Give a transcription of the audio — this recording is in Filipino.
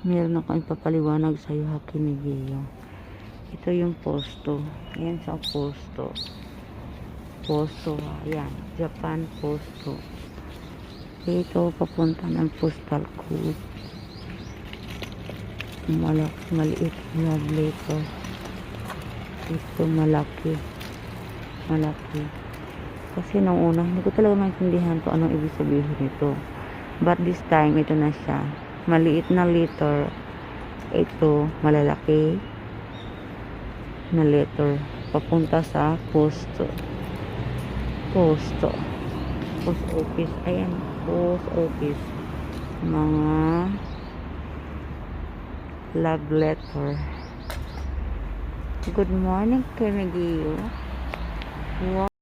Meron akong ipapaliwanag sa iyo, Hakinigeo. Ito yung posto. Ayan sa posto. Posto. Ayan. Japan posto. Ito papunta ng postal code. Maliit. Love letter. Ito malaki. Malaki. Kasi nung una, hindi ko talaga maintindihan kung anong ibig sabihin nito. But this time, ito na siya. Maliit na letter. Ito, malalaki na letter. Papunta sa posto. Posto. Post office. Ayan. Post office. Mga love letter. Good morning, Hakinigeo. Wow.